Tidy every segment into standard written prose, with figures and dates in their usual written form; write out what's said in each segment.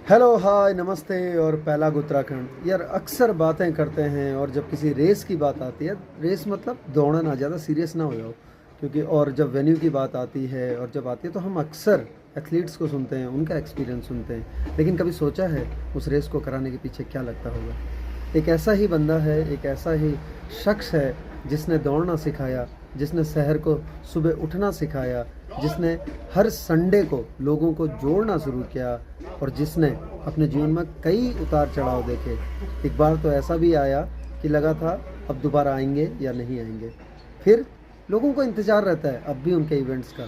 Hello hi नमस्ते और पहला उत्तराखंड यार अक्सर बातें करते हैं और जब किसी रेस की बात आती है रेस मतलब दौड़ना ना ज़्यादा सीरियस ना हो जाओ क्योंकि और जब वेन्यू की बात आती है और जब आती है तो हम अक्सर एथलीट्स को सुनते हैं उनका एक्सपीरियंस सुनते हैं लेकिन कभी सोचा है उस रेस को कराने के पीछे क्या लगता होगा। एक ऐसा ही बंदा है, एक ऐसा ही शख्स है जिसने दौड़ना सिखाया, जिसने शहर को सुबह उठना सिखाया, जिसने हर संडे को लोगों को जोड़ना शुरू किया और जिसने अपने जीवन में कई उतार चढ़ाव देखे। एक बार तो ऐसा भी आया कि लगा था अब दोबारा आएंगे या नहीं आएंगे। फिर लोगों को इंतज़ार रहता है अब भी उनके इवेंट्स का।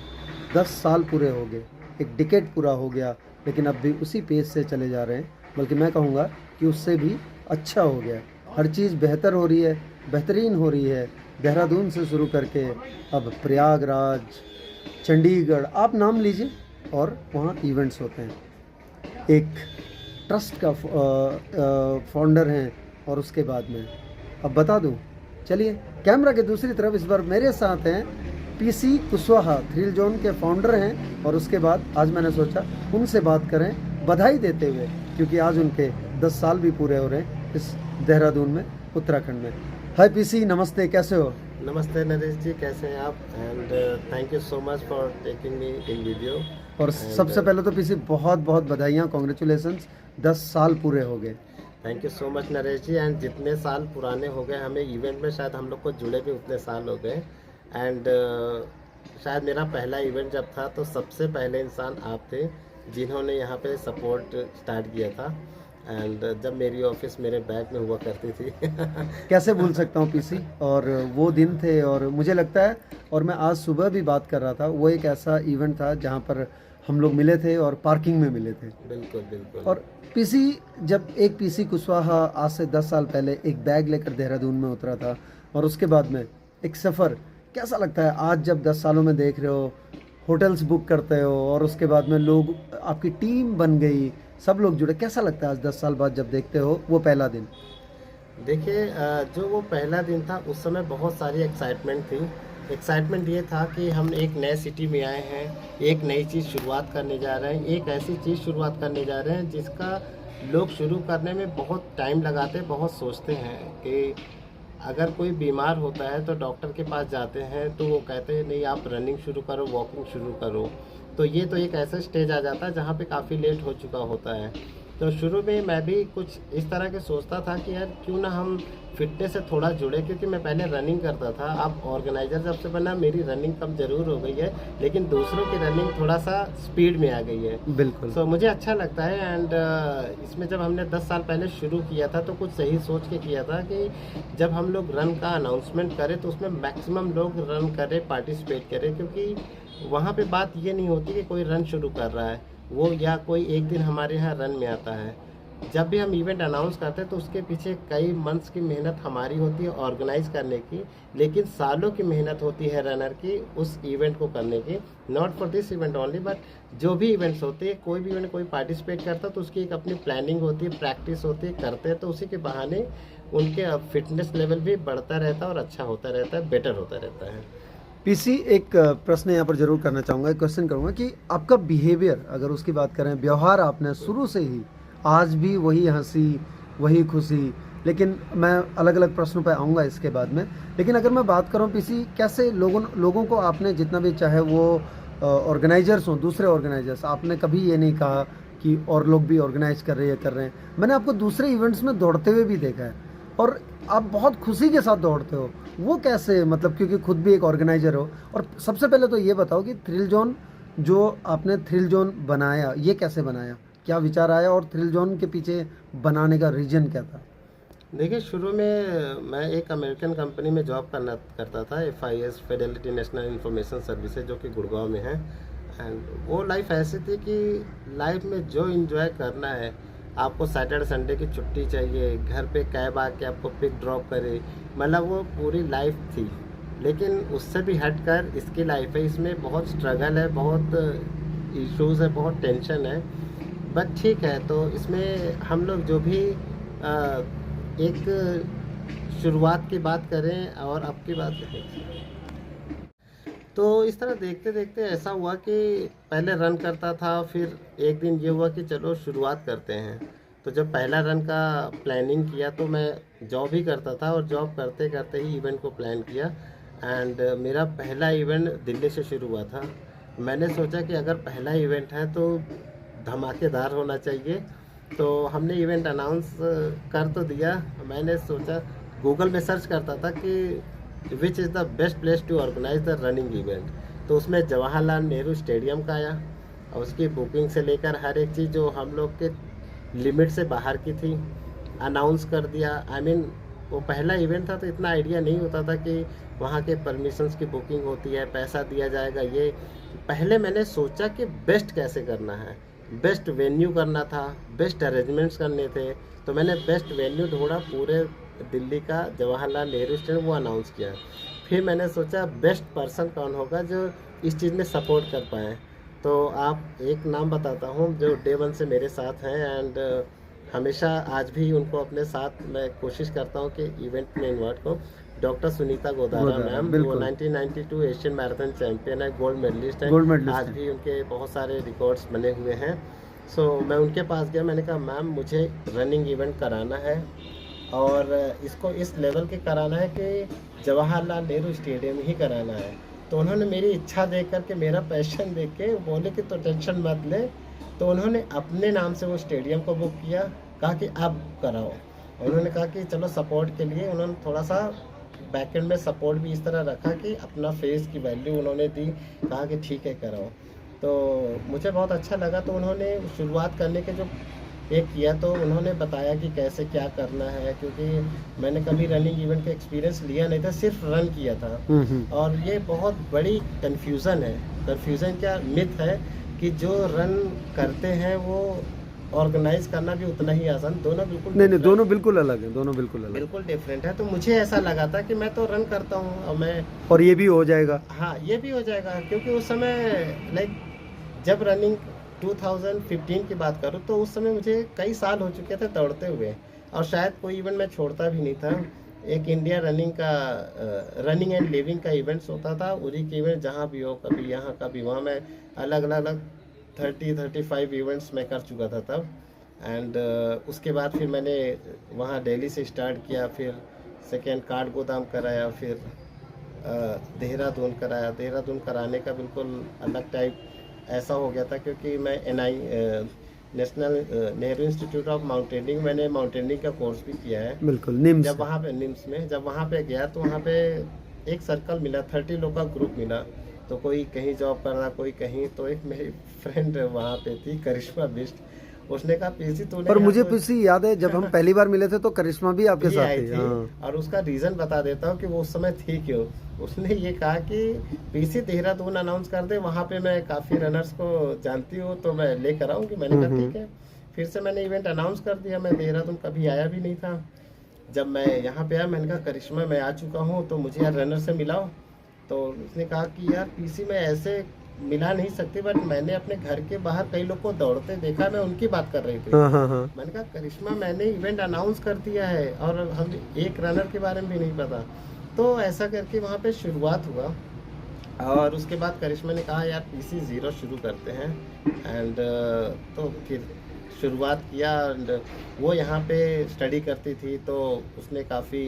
10 साल पूरे हो गए, एक डिकेड पूरा हो गया, लेकिन अब भी उसी पेस से चले जा रहे हैं, बल्कि मैं कहूँगा कि उससे भी अच्छा हो गया। हर चीज़ बेहतर हो रही है, बेहतरीन हो रही है। देहरादून से शुरू करके अब प्रयागराज, चंडीगढ़, आप नाम लीजिए और वहाँ इवेंट्स होते हैं। एक ट्रस्ट का फाउंडर हैं और उसके बाद में अब बता दूं, चलिए कैमरा के दूसरी तरफ इस बार मेरे साथ हैं पीसी कुशवाहा, थ्रिल जोन के फाउंडर हैं। और उसके बाद आज मैंने सोचा उनसे बात करें बधाई देते हुए, क्योंकि आज उनके 10 साल भी पूरे हो रहे हैं इस देहरादून में, उत्तराखंड में। हाय पीसी, नमस्ते, कैसे हो? नमस्ते नरेश जी, कैसे हैं आप? And thank you so much for taking me in video. और सबसे पहले तो पीसी बहुत बहुत बधाइयाँ, कॉन्ग्रेचुलेसन्स, 10 साल पूरे हो गए। Thank you so much Naresh ji. And जितने साल पुराने हो गए हमें इवेंट में, शायद हम लोग को जुड़े भी उतने साल हो गए। एंड शायद मेरा पहला इवेंट जब था तो सबसे पहले इंसान आप थे जिन्होंने यहाँ पे सपोर्ट स्टार्ट किया था। एंड जब मेरी ऑफिस मेरे बैग में हुआ करती थी कैसे भूल सकता हूँ पीसी, और वो दिन थे। और मुझे लगता है, और मैं आज सुबह भी बात कर रहा था, वो एक ऐसा इवेंट था जहाँ पर हम लोग मिले थे और पार्किंग में मिले थे। बिल्कुल बिल्कुल। और पीसी, जब एक पीसी कुशवाहा आज से 10 साल पहले एक बैग लेकर देहरादून में उतरा था और उसके बाद में एक सफ़र, कैसा लगता है आज जब 10 सालों में देख रहे हो, होटल्स बुक करते हो और उसके बाद में लोग, आपकी टीम बन गई, सब लोग जुड़े, कैसा लगता है आज 10 साल बाद जब देखते हो वो पहला दिन? देखिए, जो वो पहला दिन था उस समय बहुत सारी एक्साइटमेंट थी। एक्साइटमेंट ये था कि हम एक नए सिटी में आए हैं, एक नई चीज़ शुरुआत करने जा रहे हैं, एक ऐसी चीज़ शुरुआत करने जा रहे हैं जिसका लोग शुरू करने में बहुत टाइम लगाते हैं, बहुत सोचते हैं कि अगर कोई बीमार होता है तो डॉक्टर के पास जाते हैं तो वो कहते हैं नहीं आप रनिंग शुरू करो, वॉकिंग शुरू करो। तो ये तो एक ऐसा स्टेज आ जाता है जहाँ पे काफ़ी लेट हो चुका होता है। तो शुरू में मैं भी कुछ इस तरह के सोचता था कि यार क्यों ना हम फिटनेस से थोड़ा जुड़े, क्योंकि मैं पहले रनिंग करता था। अब ऑर्गेनाइज़र जब से बना मेरी रनिंग कम ज़रूर हो गई है, लेकिन दूसरों की रनिंग थोड़ा सा स्पीड में आ गई है। बिल्कुल। सो मुझे अच्छा लगता है। एंड इसमें जब हमने 10 साल पहले शुरू किया था तो कुछ सही सोच के किया था कि जब हम लोग रन का अनाउंसमेंट करें तो उसमें मैक्सिमम लोग रन करें, पार्टिसिपेट करें, क्योंकि वहाँ पे बात ये नहीं होती कि कोई रन शुरू कर रहा है वो या कोई एक दिन हमारे यहाँ रन में आता है। जब भी हम इवेंट अनाउंस करते हैं तो उसके पीछे कई मंथ्स की मेहनत हमारी होती है ऑर्गेनाइज करने की, लेकिन सालों की मेहनत होती है रनर की उस इवेंट को करने की। Not for this event only, but जो भी इवेंट्स होते हैं, कोई भी इवेंट कोई पार्टिसिपेट करता है तो उसकी एक अपनी प्लानिंग होती है, प्रैक्टिस होती है, करते हैं तो उसी के बहाने उनके फिटनेस लेवल भी बढ़ता रहता है और अच्छा होता रहता है, बेटर होता रहता है। पीसी, एक प्रश्न यहाँ पर जरूर करना चाहूँगा, एक क्वेश्चन करूँगा कि आपका बिहेवियर, अगर उसकी बात करें, व्यवहार आपने शुरू से ही आज भी वही हंसी, वही खुशी, लेकिन मैं अलग अलग प्रश्नों पर आऊँगा इसके बाद में। लेकिन अगर मैं बात करूँ पीसी, कैसे लोगों को आपने जितना भी, चाहे वो ऑर्गेनाइजर्स हों, दूसरे ऑर्गेनाइजर्स, आपने कभी ये नहीं कहा कि और लोग भी ऑर्गेनाइज कर रहे हैं। मैंने आपको दूसरे इवेंट्स में दौड़ते हुए भी देखा है और आप बहुत खुशी के साथ दौड़ते हो। वो कैसे, मतलब क्योंकि खुद भी एक ऑर्गेनाइजर हो। और सबसे पहले तो ये बताओ कि थ्रिल जोन, जो आपने थ्रिल जोन बनाया, ये कैसे बनाया, क्या विचार आया और थ्रिल जोन के पीछे बनाने का रीजन क्या था? देखिए, शुरू में मैं एक अमेरिकन कंपनी में जॉब करता था, FIS, Fidelity national information services, जो कि गुड़गांव में है। एंड वो लाइफ ऐसी थी कि लाइफ में जो इन्जॉय करना है, आपको सैटरडे संडे की छुट्टी चाहिए, घर पे कैब आके आपको पिक ड्रॉप करे, मतलब वो पूरी लाइफ थी। लेकिन उससे भी हटकर इसकी लाइफ है, इसमें बहुत स्ट्रगल है, बहुत इश्यूज़ है, बहुत टेंशन है। बट ठीक है, तो इसमें हम लोग जो भी एक शुरुआत की बात करें और अब की बात करें तो इस तरह देखते देखते ऐसा हुआ कि पहले रन करता था, फिर एक दिन ये हुआ कि चलो शुरुआत करते हैं। तो जब पहला रन का प्लानिंग किया तो मैं जॉब ही करता था, और जॉब करते करते ही इवेंट को प्लान किया। एंड मेरा पहला इवेंट दिल्ली से शुरू हुआ था। मैंने सोचा कि अगर पहला इवेंट है तो धमाकेदार होना चाहिए। तो हमने इवेंट अनाउंस कर तो दिया। मैंने सोचा, गूगल में सर्च करता था कि which is the best place to organise the running event. तो उसमें जवाहरलाल नेहरू स्टेडियम का आया, और उसकी बुकिंग से लेकर हर एक चीज़ जो हम लोग के लिमिट से बाहर की थी अनाउंस कर दिया। आई मीन वो पहला इवेंट था तो इतना आइडिया नहीं होता था कि वहाँ के परमिशंस की बुकिंग होती है, पैसा दिया जाएगा। ये पहले मैंने सोचा कि बेस्ट कैसे करना है, बेस्ट वेन्यू करना था, बेस्ट अरेंजमेंट्स करने थे। तो मैंने बेस्ट वेन्यू ढूंढा पूरे दिल्ली का, जवाहरलाल नेहरू स्टेडियम, वो अनाउंस किया। फिर मैंने सोचा बेस्ट पर्सन कौन होगा जो इस चीज़ में सपोर्ट कर पाए। तो आप एक नाम बताता हूँ जो डे वन से मेरे साथ हैं, एंड हमेशा आज भी उनको अपने साथ मैं कोशिश करता हूँ कि इवेंट में इन्वाइट करूँ। डॉक्टर सुनीता गोदारा मैम, वो बिल्कुल 1992 एशियन मैराथन चैंपियन है, गोल्ड मेडलिस्ट है। गोल्ड मेडलिस्ट आज हैं। भी उनके बहुत सारे रिकॉर्ड्स बने हुए हैं। सो मैं उनके पास गया, मैंने कहा मैम मुझे रनिंग इवेंट कराना है, और इसको इस लेवल के कराना है कि जवाहरलाल नेहरू स्टेडियम ही कराना है। तो उन्होंने मेरी इच्छा देख कर के, मेरा पैशन देख के बोले कि तो टेंशन मत ले। तो उन्होंने अपने नाम से वो स्टेडियम को बुक किया, कहा कि आप कराओ। उन्होंने कहा कि चलो सपोर्ट के लिए उन्होंने थोड़ा सा बैकएंड में सपोर्ट भी इस तरह रखा कि अपना फेस की वैल्यू उन्होंने दी, कहा कि ठीक है कराओ। तो मुझे बहुत अच्छा लगा। तो उन्होंने शुरुआत करने के जो एक किया, तो उन्होंने बताया कि कैसे क्या करना है, क्योंकि मैंने कभी रनिंग इवेंट का एक्सपीरियंस लिया नहीं था, सिर्फ रन किया था। और ये बहुत बड़ी कन्फ्यूज़न है। कन्फ्यूज़न क्या, मिथ है कि जो रन करते हैं वो ऑर्गेनाइज करना भी उतना ही आसान। दोनों बिल्कुल नहीं नहीं, different- दोनों बिल्कुल अलग हैं, दोनों बिल्कुल अलग। बिल्कुल डिफरेंट है। तो मुझे ऐसा लगा था कि मैं तो रन करता हूँ और मैं, और ये भी हो जाएगा। हाँ ये भी हो जाएगा, क्योंकि उस समय लाइक जब रनिंग 2015 की बात करूँ तो उस समय मुझे कई साल हो चुके थे दौड़ते हुए, और शायद कोई इवेंट मैं छोड़ता भी नहीं था। एक इंडिया रनिंग का रनिंग एंड लिविंग का इवेंट्स होता था, उरी के इवेंट जहाँ भी हो, कभी यहाँ कभी वहाँ, मैं अलग अलग 30-35 इवेंट्स मैं कर चुका था तब। एंड उसके बाद फिर मैंने वहाँ दिल्ली से स्टार्ट किया, फिर सेकेंड काठ गोदाम कराया, फिर देहरादून कराया। देहरादून कराने का बिल्कुल अलग टाइप ऐसा हो गया था, क्योंकि मैं national Nehru institute of mountaineering, मैंने माउंटेनिंग का कोर्स भी किया है। बिल्कुल निम्स जब वहाँ पे निम्स में जब वहाँ पे गया तो वहाँ पे एक सर्कल मिला, 30 लोग का ग्रुप मिला। तो कोई कहीं जॉब कर रहा, कोई कहीं। तो एक मेरी फ्रेंड वहाँ पे थी, करिश्मा बिष्ट, उसने कहा पीसी तूने पर यहाँ मुझे तो पीसी याद है जब हम पहली बार मिले थे तो करिश्मा भी आपके भी साथ आई थी। थी। हाँ। और उसका रीज़न बता देता हूँ कि वो उस समय थी क्यों। उसने ये कहा कि पीसी देहरादून अनाउंस कर दे, वहाँ पे मैं काफ़ी रनर्स को जानती हूँ तो मैं लेकर आऊँगी। मैंने कहा ठीक है। फिर से मैंने इवेंट अनाउंस कर दिया। मैं देहरादून कभी आया भी नहीं था। जब मैं यहाँ पे आया, मैंने कहा करिश्मा मैं आ चुका हूँ, तो मुझे यार रनर से मिलाओ। तो उसने कहा कि यार पीसी में ऐसे मिला नहीं सकती, बट मैंने अपने घर के बाहर कई लोग को दौड़ते देखा, मैं उनकी बात कर रही थी। हाँ हाँ हाँ। मैंने कहा करिश्मा मैंने इवेंट अनाउंस कर दिया है और हम एक रनर के बारे में भी नहीं पता। तो ऐसा करके वहाँ पे शुरुआत हुआ, और उसके बाद करिश्मा ने कहा यार पीसी 0 शुरू करते हैं। एंड तो फिर शुरुआत किया। एंड वो यहाँ पे स्टडी करती थी, तो उसने काफ़ी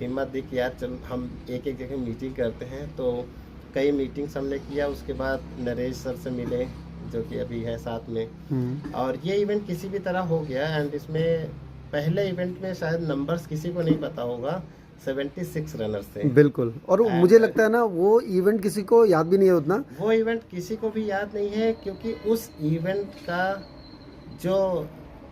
हिम्मत दी कि यार चल हम एक एक जगह मीटिंग करते हैं। तो कई मीटिंग्स हमने किया। उसके बाद नरेश सर से मिले, जो कि अभी है साथ में। और ये इवेंट किसी भी तरह हो गया। एंड इसमें पहले इवेंट में शायद नंबर्स किसी को नहीं पता होगा, 76 रनर्स थे। बिल्कुल। और मुझे लगता है ना वो इवेंट किसी को याद भी नहीं है उतना। वो इवेंट किसी को भी याद नहीं है, क्योंकि उस इवेंट का जो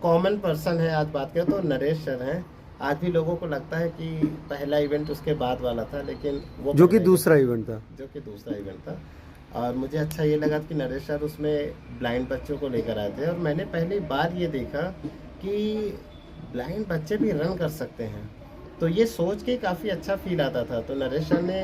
कॉमन पर्सन है, आज बात करें तो नरेश सर हैं। आज भी लोगों को लगता है कि पहला इवेंट उसके बाद वाला था, लेकिन वो जो कि दूसरा इवेंट था। जो कि दूसरा इवेंट था। और मुझे अच्छा ये लगा कि नरेश सर उसमें ब्लाइंड बच्चों को लेकर आए थे, और मैंने पहली बार ये देखा कि ब्लाइंड बच्चे भी रन कर सकते हैं। तो ये सोच के काफ़ी अच्छा फील आता था। तो नरेश सर ने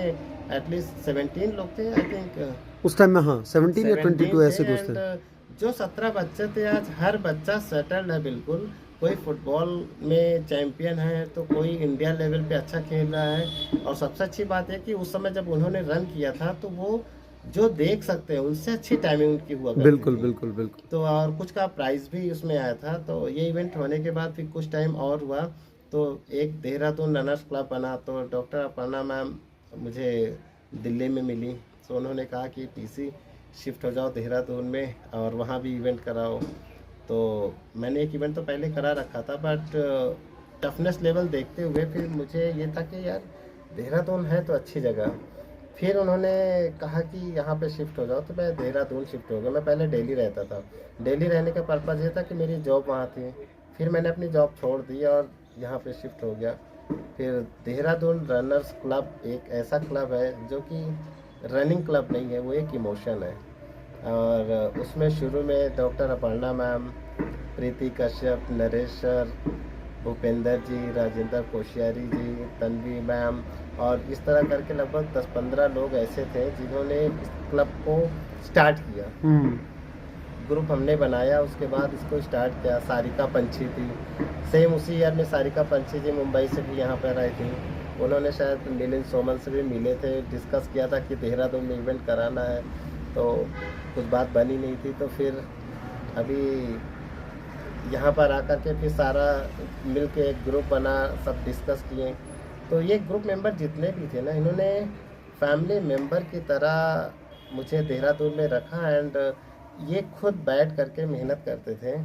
एटलीस्ट 17 लोग थे आई थिंक उस टाइम में। हाँ 17 या 22 ऐसे कुछ थे। जो 17 बच्चे थे, आज हर बच्चा सेटल्ड है बिल्कुल। कोई फुटबॉल में चैंपियन है तो कोई इंडिया लेवल पे अच्छा खेल रहा है। और सबसे अच्छी बात है कि उस समय जब उन्होंने रन किया था तो वो जो देख सकते हैं उनसे अच्छी टाइमिंग उनकी हुआ करती बिल्कुल थी। बिल्कुल बिल्कुल। तो और कुछ का प्राइज़ भी उसमें आया था। तो ये इवेंट होने के बाद फिर कुछ टाइम और हुआ, तो एक देहरादून रनर्स क्लब बना। तो डॉक्टर अपर्णा मैम मुझे दिल्ली में मिली, तो उन्होंने कहा कि पीसी शिफ्ट हो जाओ देहरादून में और वहाँ भी इवेंट कराओ। तो मैंने एक इवेंट तो पहले करा रखा था, बट टफनेस लेवल देखते हुए फिर मुझे ये था कि यार देहरादून है तो अच्छी जगह। फिर उन्होंने कहा कि यहाँ पे शिफ्ट हो जाओ, तो मैं देहरादून शिफ्ट हो गया। मैं पहले दिल्ली रहता था, दिल्ली रहने का पर्पज़ ये था कि मेरी जॉब वहाँ थी। फिर मैंने अपनी जॉब छोड़ दी और यहाँ पे शिफ्ट हो गया। फिर देहरादून रनर्स क्लब एक ऐसा क्लब है जो कि रनिंग क्लब नहीं है, वो एक इमोशन है। और उसमें शुरू में डॉक्टर अपर्णा मैम, प्रीति कश्यप, नरेश सर, भूपेंद्र जी, राजेंद्र कोश्यारी जी, तन्वी मैम और इस तरह करके लगभग 10-15 लोग ऐसे थे जिन्होंने इस क्लब को स्टार्ट किया। ग्रुप हमने बनाया, उसके बाद इसको स्टार्ट किया। सारिका पंछी थी, सेम उसी ईयर में सारिका पंछी जी मुंबई से भी यहाँ पर आई थी। उन्होंने शायद मिलिंद सोमन से भी मिले थे, डिस्कस किया था कि देहरादून में इवेंट कराना है, तो कुछ बात बनी नहीं थी। तो फिर अभी यहाँ पर आकर के फिर सारा मिल के एक ग्रुप बना, सब डिस्कस किए। तो ये ग्रुप मेंबर जितने भी थे ना, इन्होंने फैमिली मेंबर की तरह मुझे देहरादून में रखा। एंड ये खुद बैठ करके मेहनत करते थे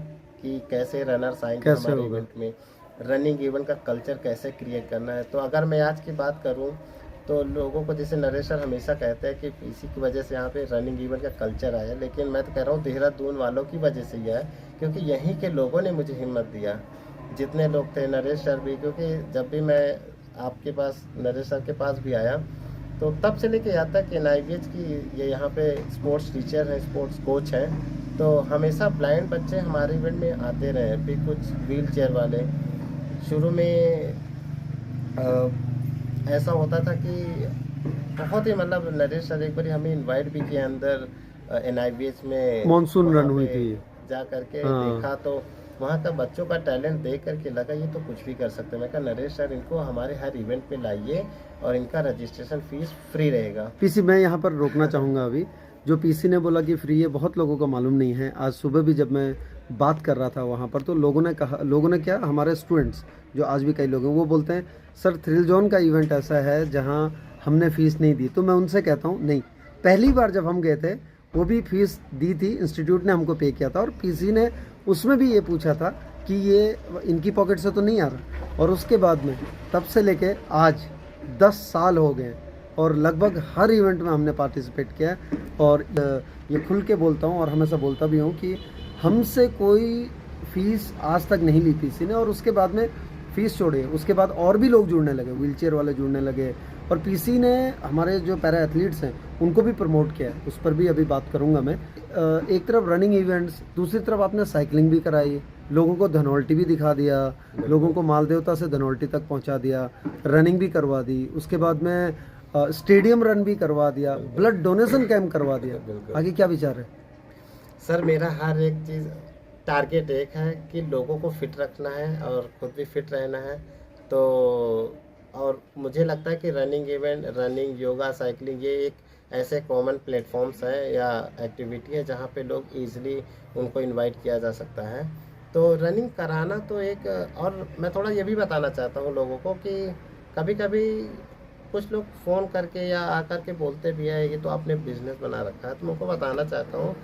कि कैसे रनर्स आएंगे कैसे हमारे होगा। इवेंट में, रनिंग इवेंट का कल्चर कैसे क्रिएट करना है। तो अगर मैं आज की बात करूं तो लोगों को, जैसे नरेश सर हमेशा कहते हैं कि इसी की वजह से यहाँ पे रनिंग इवेंट का कल्चर आया, लेकिन मैं तो कह रहा हूँ देहरादून वालों की वजह से ही है, क्योंकि यहीं के लोगों ने मुझे हिम्मत दिया। जितने लोग थे, नरेश सर भी, क्योंकि जब भी मैं आपके पास, नरेश सर के पास भी आया, तो तब से लेके यहाँ तक NIVH की ये यहाँ पे स्पोर्ट्स टीचर हैं, स्पोर्ट्स कोच हैं। तो हमेशा ब्लाइंड बच्चे हमारे इवेंट में आते रहे। फिर कुछ व्हील चेयर वाले, शुरू में ऐसा होता था कि बहुत ही मतलब नरेश सर एक बार हमें इनवाइट भी किया अंदर NIVH में। मॉनसून वहाँ रन हुई पे थी ये। जा करके हाँ। देखा तो वहाँ का बच्चों का टैलेंट देख करके लगा ये तो कुछ भी कर सकते हैं। मैं कहा नरेश सर इनको हमारे हर इवेंट पे लाइए और इनका रजिस्ट्रेशन फीस फ्री रहेगा। पीसी, मैं यहाँ पर रोकना चाहूँगा अभी। जो पीसी ने बोला कि फ्री है, बहुत लोगों को मालूम नहीं है। आज सुबह भी जब मैं बात कर रहा था वहाँ पर, तो लोगों ने कहा, लोगों ने क्या, हमारे स्टूडेंट्स जो आज भी कई लोग हैं वो बोलते हैं सर थ्रिल जोन का इवेंट ऐसा है जहाँ हमने फ़ीस नहीं दी। तो मैं उनसे कहता हूँ नहीं, पहली बार जब हम गए थे वो भी फ़ीस दी थी, इंस्टीट्यूट ने हमको पे किया था, और पीसी ने उसमें भी ये पूछा था कि ये इनकी पॉकेट से तो नहीं आ रहा। और उसके बाद में तब से लेके आज 10 साल हो गए और लगभग हर इवेंट में हमने पार्टिसिपेट किया है। और ये खुल के बोलता हूँ और हमेशा बोलता भी हूँ कि हमसे कोई फ़ीस आज तक नहीं ली पीसी ने। और उसके बाद में फ़ीस छोड़े, उसके बाद और भी लोग जुड़ने लगे, व्हीलचेयर वाले जुड़ने लगे, और पीसी ने हमारे जो पैरा एथलीट्स हैं उनको भी प्रमोट किया है। उस पर भी अभी बात करूँगा मैं। एक तरफ रनिंग इवेंट्स, दूसरी तरफ आपने साइकिलिंग भी कराई, लोगों को धनौल्टी भी दिखा दिया, लोगों को मालदेवता से धनौल्टी तक पहुंचा दिया, रनिंग भी करवा दी, उसके बाद में स्टेडियम रन भी करवा दिया, ब्लड डोनेशन कैंप करवा दिया। आगे क्या विचार है? सर मेरा हर एक चीज़ टारगेट एक है कि लोगों को फिट रखना है और खुद भी फिट रहना है। तो और मुझे लगता है कि running event, running, yoga, cycling ये एक ऐसे कॉमन प्लेटफॉर्म्स हैं या एक्टिविटी है जहाँ पे लोग इजीली उनको इनवाइट किया जा सकता है। तो रनिंग कराना तो एक, और मैं थोड़ा ये भी बताना चाहता हूँ लोगों को कि कभी कभी कुछ लोग फ़ोन करके या आकर के बोलते भी है ये तो आपने बिजनेस बना रखा है। तो मैं उनको बताना चाहता हूँ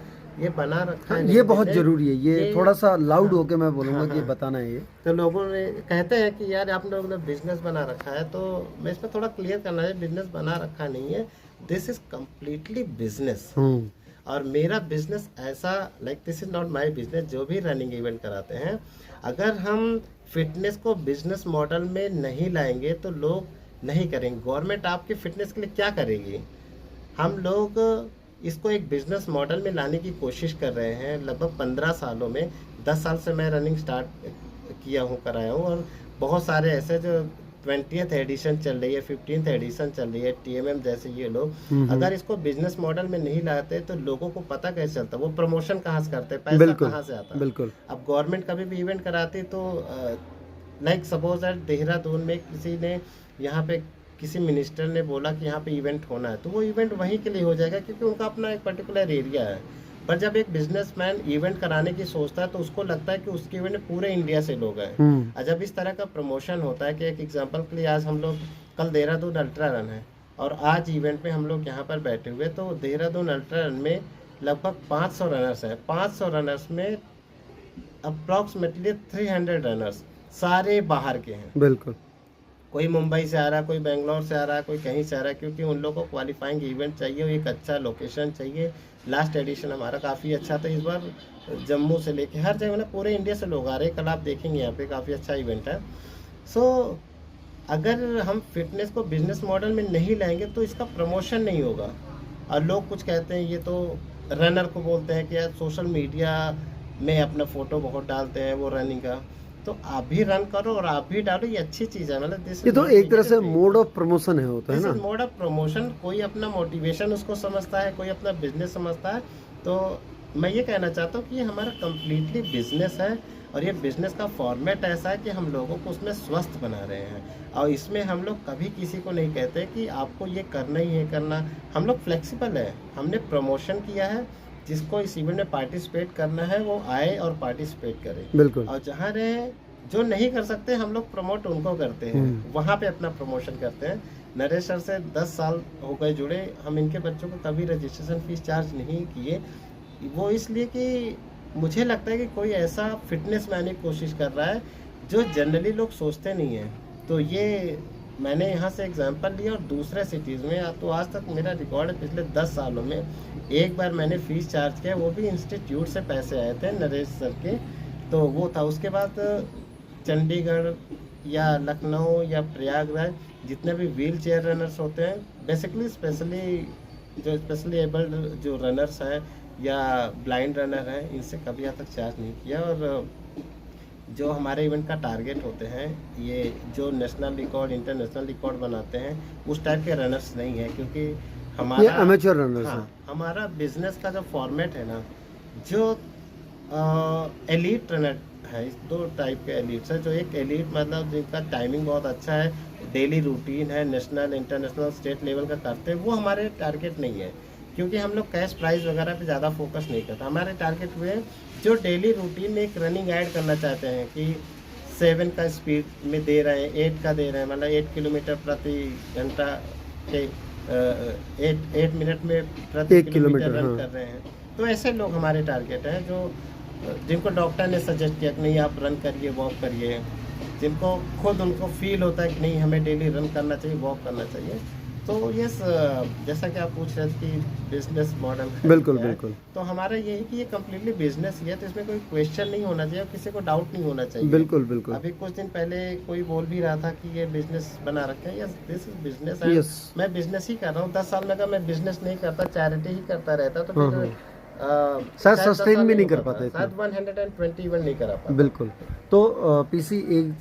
ये बना रखा है, ये बहुत ज़रूरी है, ये थोड़ा सा लाउड होके मैं बोलूँगा कि हाँ। बताना है ये। तो लोगों ने कहते हैं कि यार आप लोगों ने बिजनेस बना रखा है, तो मैं इसमें थोड़ा क्लियर करना है, बिजनेस बना रखा नहीं है, दिस इज कम्प्लीटली बिजनेस। और मेरा बिजनेस ऐसा, like this is not my business. जो भी रनिंग इवेंट कराते हैं, अगर हम फिटनेस को बिजनेस मॉडल में नहीं लाएंगे तो लोग नहीं करेंगे। गवर्नमेंट आपके फिटनेस के लिए क्या करेगी? हम लोग इसको एक बिजनेस मॉडल में लाने की कोशिश कर रहे हैं लगभग 15 सालों में। 10 साल से मैं रनिंग स्टार्ट किया हूँ, कराया हूँ, और बहुत सारे ऐसे जो 20th एडिशन चल रही है, 15th एडिशन चल रही है, TMM जैसे ये लोग अगर इसको बिजनेस मॉडल में नहीं लाते तो लोगों को पता कैसे चलता, वो प्रमोशन कहाँ से करते, पैसा बिल्कुल कहाँ से आता। बिल्कुल अब गवर्नमेंट कभी भी इवेंट कराती तो लाइक सपोज दैट देहरादून में किसी ने यहाँ पे किसी मिनिस्टर ने बोला कि यहाँ पे इवेंट होना है, तो वो इवेंट वहीं के लिए हो जाएगा क्योंकि उनका अपना एक पर्टिकुलर एरिया है। पर जब एक बिजनेसमैन इवेंट कराने की सोचता है तो उसको लगता है कि उसके इवेंट में पूरे इंडिया से लोग आए। और जब इस तरह का प्रमोशन होता है कि एक एग्जांपल के लिए आज हम लोग कल देहरादून अल्ट्रा रन है और आज इवेंट में हम लोग यहाँ पर बैठे हुए, तो देहरादून अल्ट्रा रन में लगभग 500 रनर्स हैं। 500 रनर्स में अप्रॉक्सीमेटली 300 रनर्स सारे बाहर के हैं। बिल्कुल कोई मुंबई से आ रहा है, कोई बेंगलोर से आ रहा है, कोई कहीं से आ रहा है, क्योंकि उन लोगों को क्वालिफाइंग इवेंट चाहिए, एक अच्छा लोकेशन चाहिए। लास्ट एडिशन हमारा काफ़ी अच्छा था, इस बार जम्मू से लेके हर जगह मतलब पूरे इंडिया से लोग आ रहे हैं। कल आप देखेंगे यहाँ पे काफ़ी अच्छा इवेंट है। सो अगर हम फिटनेस को बिजनेस मॉडल में नहीं लाएंगे तो इसका प्रमोशन नहीं होगा। और लोग कुछ कहते हैं, ये तो रनर को बोलते हैं कि यार सोशल मीडिया में अपना फ़ोटो बहुत डालते हैं वो रनिंग का, तो आप भी रन करो और आप भी डालो, ये अच्छी चीज़ है। मतलब ये तो एक तरह से मोड ऑफ प्रमोशन है, होता है ना, मोड ऑफ प्रमोशन। कोई अपना मोटिवेशन उसको समझता है, कोई अपना बिजनेस समझता है। तो मैं ये कहना चाहता हूँ कि ये हमारा कम्प्लीटली बिजनेस है और ये बिजनेस का फॉर्मेट ऐसा है कि हम लोगों को उसमें स्वस्थ बना रहे हैं। और इसमें हम लोग कभी किसी को नहीं कहते कि आपको ये करना ही है करना। हम लोग फ्लेक्सिबल है। हमने प्रमोशन किया है, जिसको इस इवेंट में पार्टिसिपेट करना है वो आए और पार्टिसिपेट करे। बिल्कुल। और जहाँ रहे जो नहीं कर सकते हम लोग प्रमोट उनको करते हैं, वहाँ पे अपना प्रमोशन करते हैं। नरेश सर से 10 साल हो गए जुड़े, हम इनके बच्चों को कभी रजिस्ट्रेशन फीस चार्ज नहीं किए। वो इसलिए कि मुझे लगता है कि कोई ऐसा फिटनेस में आने की कोशिश कर रहा है जो जनरली लोग सोचते नहीं हैं। तो ये मैंने यहाँ से एग्जांपल लिया और दूसरे सिटीज़ में तो आज तक मेरा रिकॉर्ड है पिछले 10 सालों में एक बार मैंने फ़ीस चार्ज किया, वो भी इंस्टीट्यूट से पैसे आए थे नरेश सर के, तो वो था। उसके बाद चंडीगढ़ या लखनऊ या प्रयागराज जितने भी व्हील चेयर रनर्स होते हैं, बेसिकली स्पेशली एबल्ड जो रनर्स हैं या ब्लाइंड रनर हैं, इनसे कभी आज तक चार्ज नहीं किया। और जो हमारे इवेंट का टारगेट होते हैं, ये जो नेशनल रिकॉर्ड इंटरनेशनल रिकॉर्ड बनाते हैं, उस टाइप के रनर्स नहीं है, क्योंकि हमारा अमेच्योर रनर्स हाँ, हमारा बिजनेस का जो फॉर्मेट है ना, जो एलीट रनर है, इस 2 टाइप के एलीट्स है। जो एक एलीट मतलब जिनका टाइमिंग बहुत अच्छा है, डेली रूटीन है, नेशनल इंटरनेशनल स्टेट लेवल का करते हैं, वो हमारे टारगेट नहीं है, क्योंकि हम लोग कैश प्राइस वगैरह पे ज़्यादा फोकस नहीं करते। हमारे टारगेट हुए जो डेली रूटीन में एक रनिंग ऐड करना चाहते हैं कि 7 का स्पीड में दे रहे हैं, 8 का दे रहे हैं, मतलब 8 किलोमीटर प्रति घंटा के 8 मिनट में प्रति 1 किलोमीटर रन हाँ। कर रहे हैं। तो ऐसे लोग हमारे टारगेट हैं जो जिनको डॉक्टर ने सजेस्ट किया कि नहीं आप रन करिए, वॉक करिए, जिनको खुद उनको फील होता है कि नहीं हमें डेली रन करना चाहिए, वॉक करना चाहिए। तो यस, जैसा कि आप पूछ रहे थे कि बिजनेस मॉडल बिल्कुल बिल्कुल, तो हमारा ये है कि ये कम्प्लीटली बिजनेस ही है, तो इसमें कोई क्वेश्चन नहीं होना चाहिए और किसी को डाउट नहीं होना चाहिए। बिल्कुल बिल्कुल। अभी कुछ दिन पहले कोई बोल भी रहा था कि ये बिजनेस बना रखे हैं। Yes, this is business. Yes, मैं बिजनेस ही कर रहा हूँ। 10 साल में अगर मैं बिजनेस नहीं करता, चैरिटी ही करता रहता, तो फिर शायद सस्टेन भी नहीं कर पाते थे, शायद 120 इवेंट नहीं करा पाता। बिल्कुल। तो पीसी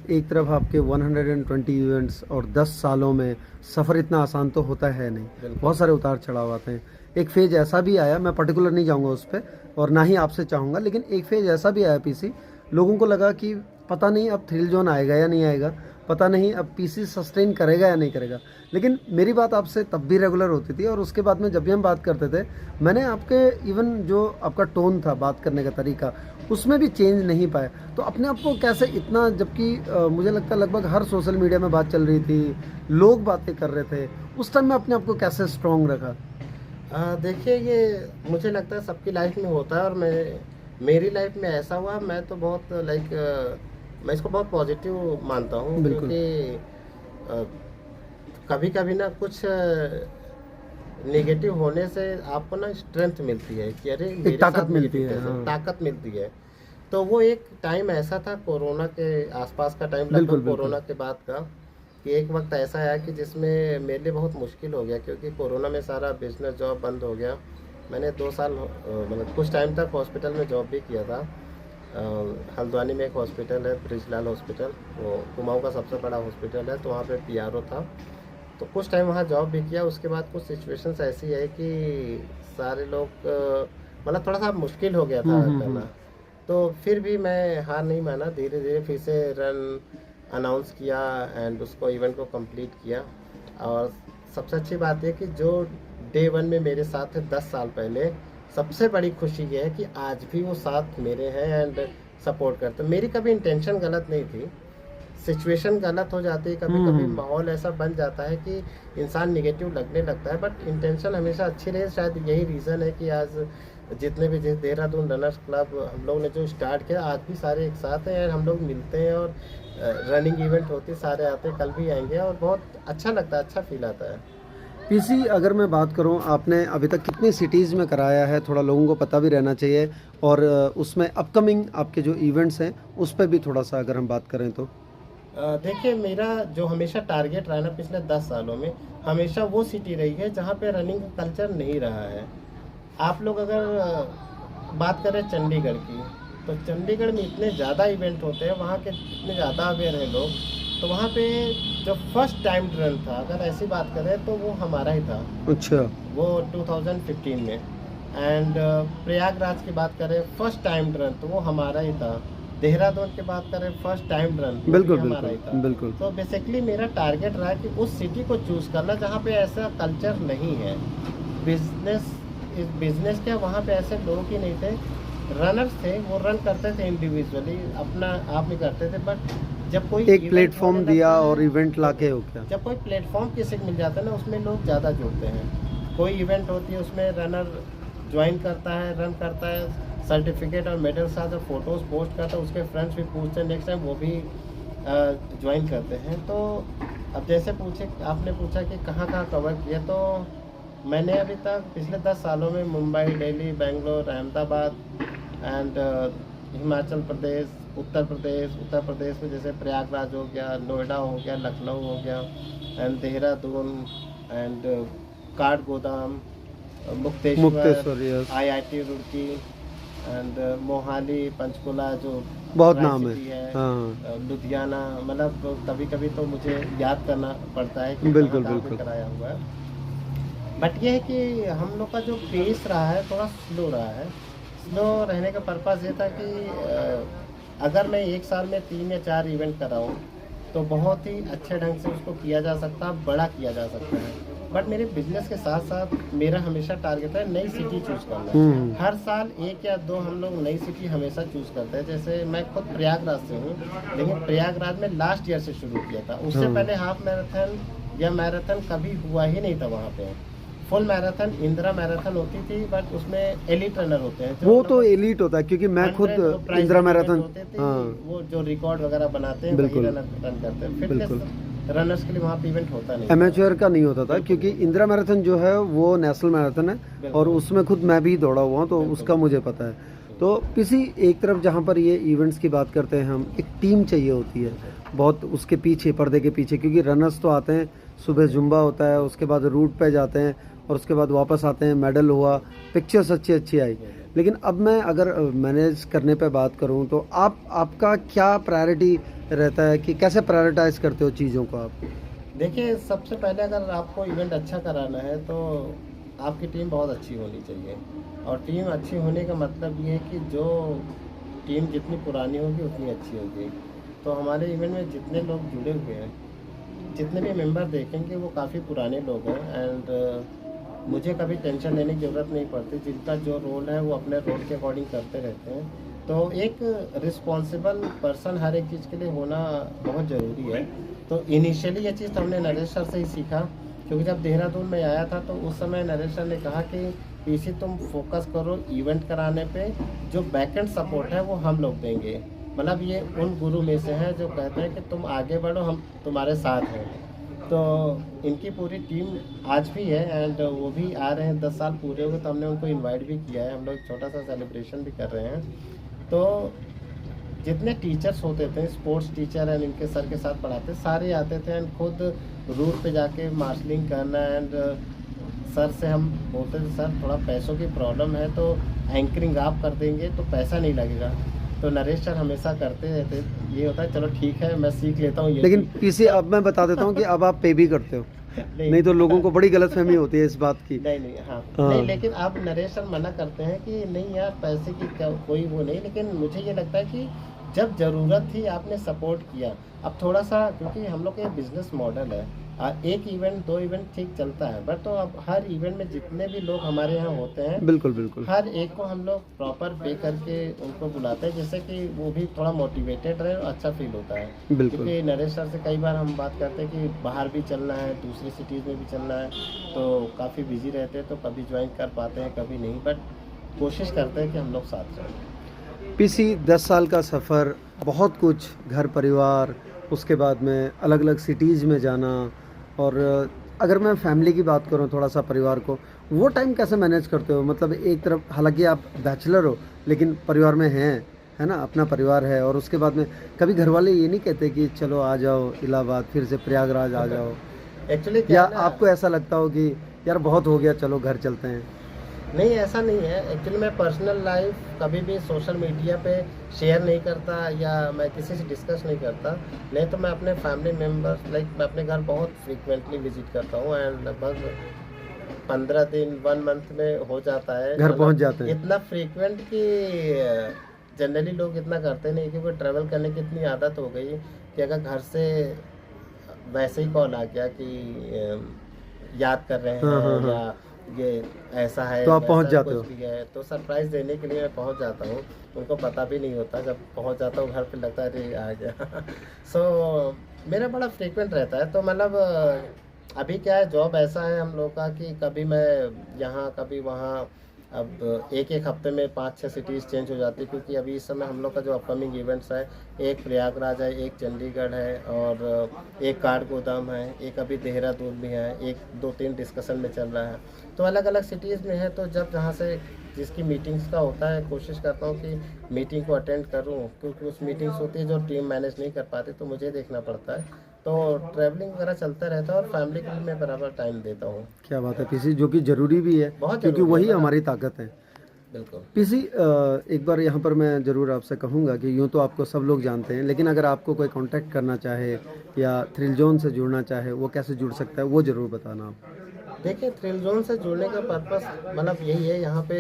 एक तरफ आपके 120 इवेंट्स और 10 सालों में सफ़र इतना आसान तो होता है नहीं, बहुत सारे उतार चढ़ाव आते हैं। एक फेज ऐसा भी आया, मैं पर्टिकुलर नहीं जाऊंगा उस पर और ना ही आपसे चाहूँगा, लेकिन एक फेज ऐसा भी आया पीसी, लोगों को लगा कि पता नहीं अब थ्रिल जोन आएगा या नहीं आएगा, पता नहीं अब पीसी सस्टेन करेगा या नहीं करेगा। लेकिन मेरी बात आपसे तब भी रेगुलर होती थी और उसके बाद में जब भी हम बात करते थे, मैंने आपके इवन जो आपका टोन था, बात करने का तरीका, उसमें भी चेंज नहीं पाया। तो अपने आप को कैसे इतना, जबकि मुझे लगता है लगभग हर सोशल मीडिया में बात चल रही थी, लोग बातें कर रहे थे, उस टाइम में अपने आप को कैसे स्ट्रॉन्ग रखा? देखिए, ये मुझे लगता है सबकी लाइफ में होता है और मेरी लाइफ में ऐसा हुआ। मैं तो बहुत मैं इसको बहुत पॉजिटिव मानता हूँ, क्योंकि कभी कभी ना कुछ नेगेटिव होने से आपको ना स्ट्रेंथ मिलती है कि अरे मेरे ताकत मिलती है, ताकत मिलती है। तो वो एक टाइम ऐसा था कोरोना के आसपास का टाइम, लगभग कोरोना के बाद का, कि एक वक्त ऐसा आया कि जिसमें मेरे लिए बहुत मुश्किल हो गया, क्योंकि कोरोना में सारा बिजनेस जॉब बंद हो गया। मैंने 2 साल मतलब कुछ टाइम तक हॉस्पिटल में जॉब भी किया था। हल्द्वानी में एक हॉस्पिटल है, ब्रिजलाल हॉस्पिटल, वो कुमाऊं का सबसे बड़ा हॉस्पिटल है, तो वहाँ पे पीआरओ था। तो कुछ टाइम वहाँ जॉब भी किया। उसके बाद कुछ सिचुएशंस ऐसी है कि सारे लोग मतलब थोड़ा सा मुश्किल हो गया था करना। तो फिर भी मैं हार नहीं माना, धीरे धीरे फिर से रन अनाउंस किया एंड उसको इवेंट को कंप्लीट किया। और सबसे अच्छी बात है कि जो डे वन में मेरे साथ थे 10 साल पहले, सबसे बड़ी खुशी ये है कि आज भी वो साथ मेरे हैं एंड सपोर्ट करते। मेरी कभी इंटेंशन गलत नहीं थी, सिचुएशन गलत हो जाती है, कभी कभी माहौल ऐसा बन जाता है कि इंसान निगेटिव लगने लगता है, बट इंटेंशन हमेशा अच्छी रही। शायद यही रीज़न है कि आज जितने भी जिस देहरादून रनर्स क्लब हम लोग ने जो स्टार्ट किया, आज भी सारे एक साथ हैं और हम लोग मिलते हैं और रनिंग इवेंट होती है, सारे आते हैं, कल भी आएंगे और बहुत अच्छा लगता है, अच्छा फील आता है। पीसी, अगर मैं बात करूं, आपने अभी तक कितनी सिटीज़ में कराया है, थोड़ा लोगों को पता भी रहना चाहिए, और उसमें अपकमिंग आपके जो इवेंट्स हैं उस पर भी थोड़ा सा अगर हम बात करें तो। देखिए, मेरा जो हमेशा टारगेट रहा ना पिछले 10 सालों में, हमेशा वो सिटी रही है जहाँ पे रनिंग का कल्चर नहीं रहा है। आप लोग अगर बात करें चंडीगढ़ की, तो चंडीगढ़ में इतने ज़्यादा इवेंट होते हैं, वहाँ के इतने ज़्यादा अवेयर हैं लोग। तो वहाँ पे जो फर्स्ट टाइम रन था, अगर ऐसी बात करें तो वो हमारा ही था। अच्छा। वो 2015 में। एंड प्रयागराज की बात करें फर्स्ट टाइम रन, तो वो हमारा ही था। देहरादून की बात करें फर्स्ट टाइम रन, बिल्कुल हमारा ही बिल्कुल था। बिल्कुल। तो बेसिकली मेरा टारगेट रहा कि उस सिटी को चूज करना जहाँ पे ऐसा कल्चर नहीं है। बिजनेस क्या, वहाँ पे ऐसे लोग ही नहीं थे, रनर्स थे, वो रन करते थे इंडिविजुअली, अपना आप ही करते थे। बट जब कोई एक प्लेटफॉर्म दिया और इवेंट लाके हो गया। जब कोई प्लेटफॉर्म किसी को मिल जाता है ना, उसमें लोग ज़्यादा जुड़ते हैं। कोई इवेंट होती है, उसमें रनर ज्वाइन करता है, रन करता है, सर्टिफिकेट और मेडल के साथ फ़ोटोज़ पोस्ट करता है, उसके फ्रेंड्स भी पूछते हैं, नेक्स्ट टाइम वो भी ज्वाइन करते हैं। तो अब जैसे आपने पूछा कि कहाँ कहाँ कवर किया, तो मैंने अभी तक पिछले 10 सालों में मुंबई, दिल्ली, बेंगलोर, अहमदाबाद एंड हिमाचल प्रदेश, उत्तर प्रदेश में जैसे प्रयागराज हो गया, नोएडा हो गया, लखनऊ हो गया and Dehradun and Kathgodam, Mukteshwar, yes. IIT Roorkee and Mohali, Panchkula, जो बहुत राय नाम सिटी है। हाँ, लुधियाना, मतलब कभी कभी तो मुझे याद करना पड़ता है कि बिल्कुल कहाँ बिल्कुल। कराया हुआ है। बट ये है कि हम लोग का जो पेस रहा है थोड़ा स्लो रहा है। स्लो रहने का पर्पज़ ये था कि अगर मैं एक साल में 3 या 4 इवेंट कराऊँ तो बहुत ही अच्छे ढंग से उसको किया जा सकता, बड़ा किया जा सकता है। बट मेरे बिजनेस के साथ साथ मेरा हमेशा टारगेट है नई सिटी चूज़ करना। हर साल 1 या 2 हम लोग नई सिटी हमेशा चूज़ करते हैं। जैसे मैं खुद प्रयागराज से हूँ, लेकिन प्रयागराज में लास्ट ईयर से शुरू किया था। उससे पहले हाफ मैराथन या मैराथन कभी हुआ ही नहीं था वहाँ पे। फुल मैराथन, इंदिरा मैराथन होती थी, बट उसमें एलिट रनर होते हैं। वो तो एलिट होता है, क्योंकि मैं खुद इंदिरा मैराथन, हाँ, वो जो रिकॉर्ड वगैरह बनाते हैं, बिल्कुल वही रन करते हैं। फिटनेस रनर्स के लिए वहाँ पे इवेंट होता नहीं, एमेच्योर का नहीं होता था, क्योंकि इंदिरा मैराथन जो है वो नेशनल मैराथन है और उसमें खुद मैं भी दौड़ा हुआ हूँ, तो उसका मुझे पता है। तो किसी एक तरफ जहाँ पर ये इवेंट्स की बात करते हैं हम, एक टीम चाहिए होती है बहुत उसके पीछे, पर्दे के पीछे, क्योंकि रनर्स तो आते हैं, सुबह जुम्बा होता है, उसके बाद रूट पे जाते हैं और उसके बाद वापस आते हैं, मेडल हुआ, पिक्चर्स अच्छी आई। लेकिन अब मैं अगर मैनेज करने पे बात करूं तो आपका क्या प्रायोरिटी रहता है, कि कैसे प्रायोरिटाइज करते हो चीज़ों को आप? देखिए, सबसे पहले अगर आपको इवेंट अच्छा कराना है तो आपकी टीम बहुत अच्छी होनी चाहिए। और टीम अच्छी होने का मतलब ये है कि जो टीम जितनी पुरानी होगी उतनी अच्छी होगी। तो हमारे इवेंट में जितने लोग जुड़े हुए हैं, जितने भी मेंबर देखेंगे, वो काफ़ी पुराने लोग हैं एंड मुझे कभी टेंशन लेने की ज़रूरत नहीं पड़ती। जिनका जो रोल है वो अपने रोल के अकॉर्डिंग करते रहते हैं। तो एक रिस्पॉन्सिबल पर्सन हर एक चीज़ के लिए होना बहुत ज़रूरी है। तो इनिशियली ये चीज़ हमने नरेश सर से ही सीखा, क्योंकि जब देहरादून में आया था तो उस समय नरेश सर ने कहा कि पीसी तुम फोकस करो इवेंट कराने पे, जो बैकएंड सपोर्ट है वो हम लोग देंगे। मतलब ये उन गुरु में से हैं जो कहते हैं कि तुम आगे बढ़ो, हम तुम्हारे साथ हैं। तो इनकी पूरी टीम आज भी है एंड वो भी आ रहे हैं। 10 साल पूरे हो गए तो हमने उनको इनवाइट भी किया है। हम लोग छोटा सा सेलिब्रेशन भी कर रहे हैं। तो जितने टीचर्स होते थे, स्पोर्ट्स टीचर एंड इनके सर के साथ पढ़ाते, सारे आते थे एंड खुद रूट पे जाके मार्शलिंग करना। एंड सर से हम बोलते थे, सर थोड़ा पैसों की प्रॉब्लम है तो एंकरिंग आप कर देंगे तो पैसा नहीं लगेगा। तो नरेश सर हमेशा करते रहते, ये होता है चलो ठीक है मैं सीख लेता हूँ ये लेकिन भी। पीसी अब मैं बता देता हूँ कि अब आप पे भी करते हो, नहीं तो लोगों को बड़ी गलतफहमी होती है इस बात की। नहीं नहीं, हाँ हाँ। नहीं, लेकिन अब नरेश सर मना करते हैं कि नहीं यार पैसे की क्या कोई वो नहीं, लेकिन मुझे ये लगता है कि जब ज़रूरत थी आपने सपोर्ट किया। अब थोड़ा सा क्योंकि हम लोग का ये बिजनेस मॉडल है, एक इवेंट दो इवेंट ठीक चलता है, बट तो अब हर इवेंट में जितने भी लोग हमारे यहाँ होते हैं बिल्कुल बिल्कुल। हर एक को हम लोग प्रॉपर पे करके उनको बुलाते हैं, जिससे कि वो भी थोड़ा मोटिवेटेड रहे और अच्छा फील होता है। बिल्कुल। क्योंकि नरेश सर से कई बार हम बात करते हैं कि बाहर भी चलना है, दूसरी सिटीज़ में भी चलना है, तो काफ़ी बिजी रहते हैं, तो कभी ज्वाइन कर पाते हैं कभी नहीं, बट कोशिश करते हैं कि हम लोग साथ रहें। पीसी 10 साल का सफ़र, बहुत कुछ, घर परिवार, उसके बाद में अलग अलग सिटीज़ में जाना, और अगर मैं फैमिली की बात करूं थोड़ा सा परिवार को, वो टाइम कैसे मैनेज करते हो? मतलब एक तरफ हालांकि आप बैचलर हो लेकिन परिवार में हैं, है ना, अपना परिवार है, और उसके बाद में कभी घर वाले ये नहीं कहते कि चलो आ जाओ इलाहाबाद, फिर से प्रयागराज आ जाओ, एक्चुअली या क्या है ना, आपको ऐसा लगता हो कि यार बहुत हो गया चलो घर चलते हैं? नहीं ऐसा नहीं है। एक्चुअली मैं पर्सनल लाइफ कभी भी सोशल मीडिया पे शेयर नहीं करता या मैं किसी से डिस्कस नहीं करता। नहीं तो मैं अपने फैमिली मेम्बर्स मैं अपने घर बहुत फ्रीक्वेंटली विजिट करता हूँ, एंड लगभग 15 दिन 1 मंथ में हो जाता है। घर पहुंच जाते हैं? इतना फ्रीक्वेंट कि जनरली लोग इतना करते नहीं, क्योंकि ट्रैवल करने की इतनी आदत हो गई कि अगर घर से वैसे ही कॉल आ गया कि याद कर रहे हाँ, हाँ, हैं हाँ। या ये ऐसा है तो आप पहुंच वैसा जाते कुछ हो? भी है, तो सरप्राइज देने के लिए मैं पहुंच जाता हूँ। उनको पता भी नहीं होता, जब पहुंच जाता हूँ घर पे लगता है अरे आ गया। सो मेरा बड़ा फ्रीक्वेंट रहता है, तो मतलब अभी क्या है, जॉब ऐसा है हम लोग का कि कभी मैं यहाँ कभी वहाँ, अब एक एक हफ्ते में 5-6 सिटीज़ चेंज हो जाती है, क्योंकि अभी इस समय हम लोग का जो अपकमिंग इवेंट्स है, एक प्रयागराज है, एक चंडीगढ़ है, और एक काठगोदाम है, एक अभी देहरादून भी है, एक 2-3 डिस्कशन में चल रहा है, तो अलग अलग सिटीज़ में है। तो जब जहाँ से जिसकी मीटिंग्स का होता है, कोशिश करता हूँ कि मीटिंग को अटेंड करूँ, क्योंकि उस मीटिंग्स होती है जो टीम मैनेज नहीं कर पाती, तो मुझे देखना पड़ता है। तो ट्रैवलिंग वगैरह चलता रहता है, और फैमिली को भी मैं बराबर टाइम देता हूँ। क्या बात है पीसी, जो कि ज़रूरी भी है, बहुत क्योंकि ज़रूरी है वही ना। हमारी ताकत है। बिल्कुल। पीसी एक बार यहाँ पर मैं ज़रूर आपसे कहूँगा कि यूँ तो आपको सब लोग जानते हैं, लेकिन अगर आपको कोई कांटेक्ट करना चाहे या थ्रिल जोन से जुड़ना चाहे, वो कैसे जुड़ सकता है, वो ज़रूर बताना आप। देखिए, थ्रिल जोन से जुड़ने का पर्पस मतलब यही है यहाँ पे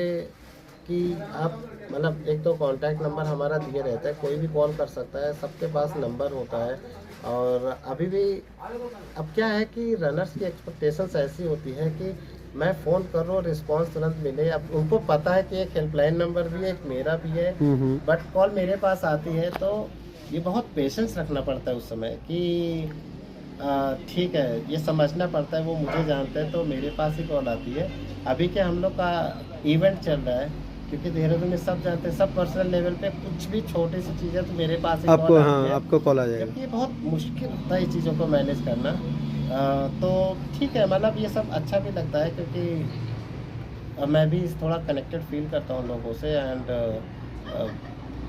कि आप मतलब एक तो कांटेक्ट नंबर हमारा दिए रहता है, कोई भी कॉल कर सकता है, सबके पास नंबर होता है। और अभी भी अब क्या है कि रनर्स की एक्सपेक्टेशंस ऐसी होती है कि मैं फ़ोन कर रहा हूँ, रिस्पॉन्स तुरंत मिले। अब उनको पता है कि एक हेल्पलाइन नंबर भी है, एक मेरा भी है, बट कॉल मेरे पास आती है, तो ये बहुत पेशेंस रखना पड़ता है उस समय कि ठीक है, ये समझना पड़ता है वो मुझे जानते हैं तो मेरे पास ही कॉल आती है। अभी क्या हम लोग का इवेंट चल रहा है, क्योंकि देहरादून में सब जानते हैं, सब पर्सनल लेवल पे कुछ भी छोटी सी चीज़ है तो मेरे पास ही आपको, कॉल हाँ, आती है। आपको कॉल आ जाएगा। जबकि ये बहुत मुश्किल होता है ये चीज़ों को मैनेज करना। तो ठीक है, मतलब ये सब अच्छा भी लगता है, क्योंकि मैं भी थोड़ा कनेक्टेड फील करता हूँ लोगों से। एंड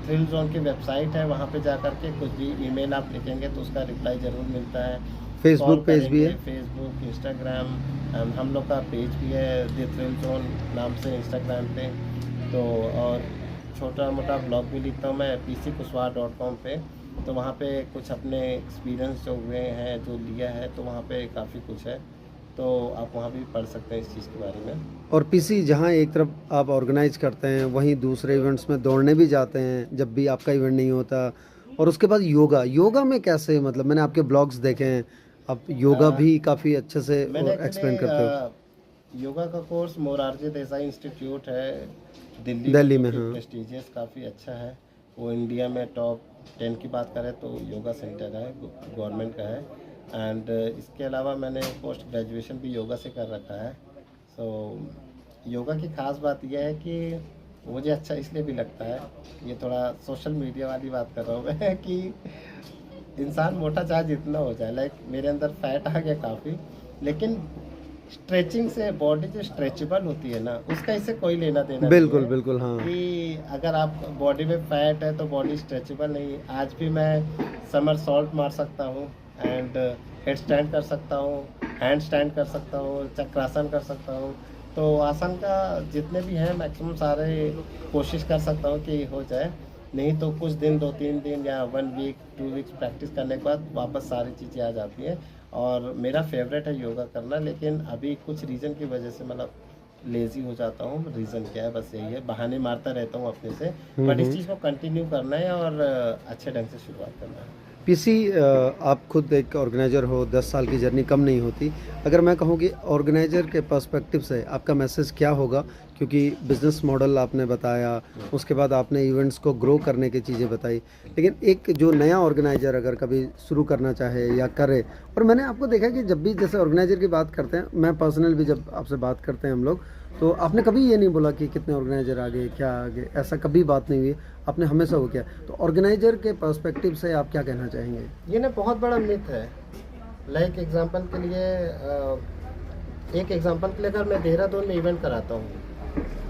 थ्रिल जोन की वेबसाइट है, वहाँ पे जा कर के कुछ भी ईमेल आप लिखेंगे तो उसका रिप्लाई ज़रूर मिलता है। फेसबुक पेज भी है? फेसबुक, इंस्टाग्राम, हम लोग का पेज भी है द थ्रिल जोन नाम से इंस्टाग्राम पे। तो और छोटा मोटा ब्लॉग भी लिखता हूँ मैं pckushwaha.com पे, तो वहाँ पे कुछ अपने एक्सपीरियंस जो हुए हैं, जो लिया है, तो वहाँ पे काफ़ी कुछ है, तो आप वहाँ भी पढ़ सकते हैं इस चीज़ के बारे में। और पीसी जहाँ एक तरफ आप ऑर्गेनाइज करते हैं, वहीं दूसरे इवेंट्स में दौड़ने भी जाते हैं जब भी आपका इवेंट नहीं होता, और उसके बाद योगा में कैसे, मतलब मैंने आपके ब्लॉग्स देखे हैं, आप योगा भी काफ़ी अच्छे से मैंने एक्सप्लेन करते हो। एक्चुअली योगा का कोर्स मोरारजी देसाई इंस्टीट्यूट है दिल्ली में, हाँ। प्रेस्टीजियस काफ़ी अच्छा है, वो इंडिया में टॉप 10 की बात करें तो योगा सेंटर है, गवर्नमेंट का है। एंड इसके अलावा मैंने पोस्ट ग्रेजुएशन भी योगा से कर रखा है। सो योगा की ख़ास बात यह है कि मुझे अच्छा इसलिए भी लगता है, ये थोड़ा सोशल मीडिया वाली बात कर रहा हूँ मैं कि इंसान मोटा चाहे जितना हो जाए, मेरे अंदर फैट आ गया काफ़ी, लेकिन स्ट्रेचिंग से बॉडी जो स्ट्रेचेबल होती है ना, उसका इससे कोई लेना देना बिल्कुल नहीं है। बिल्कुल, हाँ। कि अगर आप बॉडी में फैट है तो बॉडी स्ट्रेचेबल नहीं। आज भी मैं समर सॉल्ट मार सकता हूँ, एंड हेड स्टैंड कर सकता हूँ, हैंड स्टैंड कर सकता हूँ, चक्रासन कर सकता हूँ। तो आसन का जितने भी हैं मैक्सिमम सारे कोशिश कर सकता हूँ कि हो जाए। नहीं तो कुछ दिन 2-3 दिन या 1 वीक 2 वीक्स प्रैक्टिस करने के बाद वापस सारी चीज़ें आ जाती हैं। और मेरा फेवरेट है योगा करना, लेकिन अभी कुछ रीज़न की वजह से मतलब लेज़ी हो जाता हूँ। रीज़न क्या है, बस यही है, बहाने मारता रहता हूँ अपने से। बट इस चीज़ को कंटिन्यू करना है और अच्छे ढंग से शुरुआत करना है। पीसी, आप खुद एक ऑर्गेनाइज़र हो, 10 साल की जर्नी कम नहीं होती। अगर मैं कहूँ कि ऑर्गेनाइज़र के पर्सपेक्टिव से आपका मैसेज क्या होगा? क्योंकि बिज़नेस मॉडल आपने बताया, उसके बाद आपने इवेंट्स को ग्रो करने की चीज़ें बताई, लेकिन एक जो नया ऑर्गेनाइज़र अगर कभी शुरू करना चाहे या करे, और मैंने आपको देखा कि जब भी जैसे ऑर्गेनाइज़र की बात करते हैं, मैं पर्सनल भी जब आपसे बात करते हैं हम लोग, तो आपने कभी ये नहीं बोला कि कितने ऑर्गेनाइज़र आ गए, क्या आ गए, ऐसा कभी बात नहीं हुई। आपने हमेशा वो किया। तो ऑर्गेनाइज़र के पर्सपेक्टिव से आप क्या कहना चाहेंगे? ये ना बहुत बड़ा मिथ है। लाइक एग्जांपल के लिए एक एग्जांपल के लिए अगर मैं देहरादून में इवेंट कराता हूँ,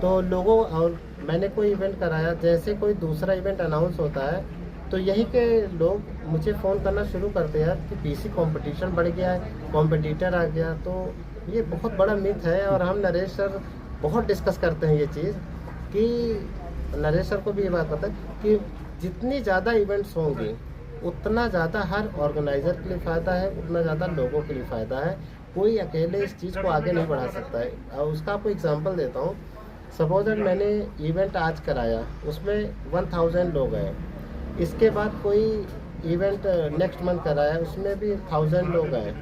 तो लोगों और मैंने कोई इवेंट कराया, जैसे कोई दूसरा इवेंट अनाउंस होता है तो यही के लोग मुझे फ़ोन करना शुरू करते हैं कि पीसी कंपटीशन बढ़ गया है, कॉम्पिटिटर आ गया। तो ये बहुत बड़ा मिथ है और हम नरेश सर बहुत डिस्कस करते हैं ये चीज़ कि नरेश सर को भी ये बात पता है कि जितनी ज़्यादा इवेंट्स होंगी उतना ज़्यादा हर ऑर्गेनाइज़र के लिए फ़ायदा है, उतना ज़्यादा लोगों के लिए फ़ायदा है। कोई अकेले इस चीज़ को आगे नहीं बढ़ा सकता है। और उसका आपको एग्जांपल देता हूँ। सपोज दैट मैंने इवेंट आज कराया, उसमें 1000 लोग आए। इसके बाद कोई इवेंट नेक्स्ट मंथ कराया, उसमें भी 1000 लोग आए।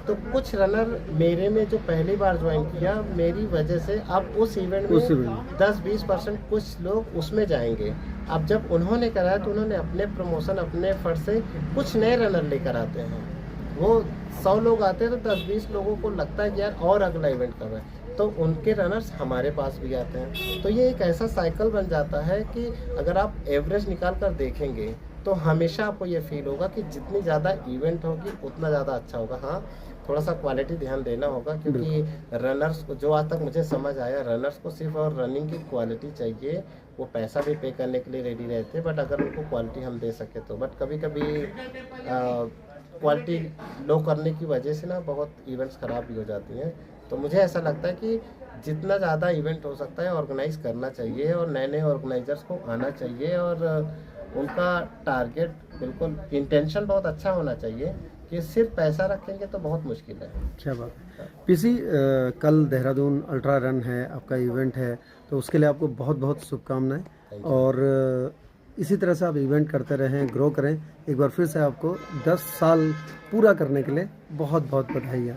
तो कुछ रनर मेरे में जो पहली बार ज्वाइन किया, मेरी वजह से अब उस इवेंट में 10-20% कुछ लोग उसमें जाएंगे। अब जब उन्होंने कराया तो उन्होंने अपने प्रमोशन, अपने फंड से कुछ नए रनर लेकर आते हैं। वो 100 लोग आते हैं तो 10-20 लोगों को लगता है कि यार और अगला इवेंट कर रहा है, तो उनके रनर्स हमारे पास भी आते हैं। तो ये एक ऐसा साइकिल बन जाता है कि अगर आप एवरेज निकाल कर देखेंगे तो हमेशा आपको ये फील होगा कि जितनी ज़्यादा इवेंट होगी उतना ज़्यादा अच्छा होगा। हाँ, थोड़ा सा क्वालिटी ध्यान देना होगा, क्योंकि रनर्स को, जो आज तक मुझे समझ आया, रनर्स को सिर्फ और रनिंग की क्वालिटी चाहिए। वो पैसा भी पे करने के लिए रेडी रहते हैं, बट अगर उनको क्वालिटी हम दे सके तो। बट कभी कभी क्वालिटी लो करने की वजह से ना बहुत इवेंट्स ख़राब भी हो जाती हैं। तो मुझे ऐसा लगता है कि जितना ज़्यादा इवेंट हो सकता है ऑर्गेनाइज़ करना चाहिए और नए नए ऑर्गेनाइजर्स को आना चाहिए और उनका टारगेट, बिल्कुल इंटेंशन बहुत अच्छा होना चाहिए कि सिर्फ पैसा रखेंगे तो बहुत मुश्किल है। क्या बात है। पीसी, कल देहरादून अल्ट्रा रन है, आपका इवेंट है, तो उसके लिए आपको बहुत बहुत शुभकामनाएं। और इसी तरह से आप इवेंट करते रहें, ग्रो करें। एक बार फिर से आपको 10 साल पूरा करने के लिए बहुत बहुत बधाइयाँ।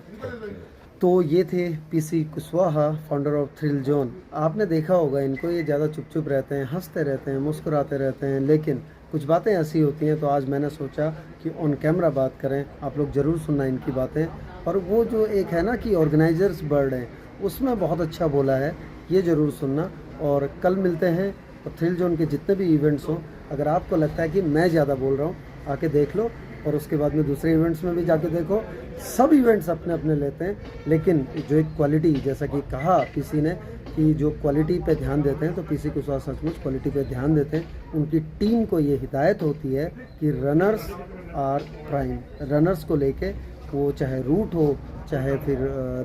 तो ये थे PC Kushwaha, founder of thrill zone. आपने देखा होगा इनको, ये ज़्यादा चुप चुप रहते हैं, हंसते रहते हैं, मुस्कुराते रहते हैं, लेकिन कुछ बातें ऐसी होती हैं। तो आज मैंने सोचा कि ऑन कैमरा बात करें, आप लोग ज़रूर सुनना इनकी बातें। और वो जो एक है ना कि ऑर्गेनाइजर्स बर्ड हैं, उसमें बहुत अच्छा बोला है, ये ज़रूर सुनना। और कल मिलते हैं। और थ्रिल जोन के जितने भी इवेंट्स हों, अगर आपको लगता है कि मैं ज़्यादा बोल रहा हूँ, आके देख लो। और उसके बाद में दूसरे इवेंट्स में भी जाके देखो। सब इवेंट्स अपने अपने लेते हैं, लेकिन जो एक क्वालिटी, जैसा कि कहा पीसी ने कि जो क्वालिटी पे ध्यान देते हैं, तो पीसी कुशवाहा सचमुच क्वालिटी पे ध्यान देते हैं। उनकी टीम को ये हिदायत होती है कि रनर्स आर प्राइम। रनर्स को लेके, वो चाहे रूट हो, चाहे फिर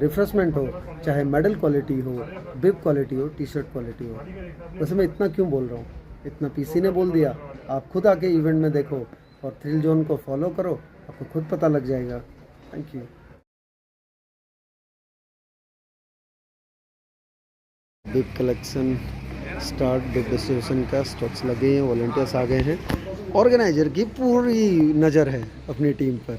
रिफ्रेशमेंट हो, चाहे मेडल क्वालिटी हो, बिब क्वालिटी हो, टी शर्ट क्वालिटी हो। वैसे मैं इतना क्यों बोल रहा हूँ, इतना पीसी ने बोल दिया। आप खुद आके इवेंट में देखो और थ्रिल जोन को फॉलो करो, आपको खुद पता लग जाएगा। Thank you. Bib collection start, bib distribution का स्टॉक्स लगे हैं, वॉलंटियर्स आ गए हैं। ऑर्गेनाइजर की पूरी नज़र है अपनी टीम पर।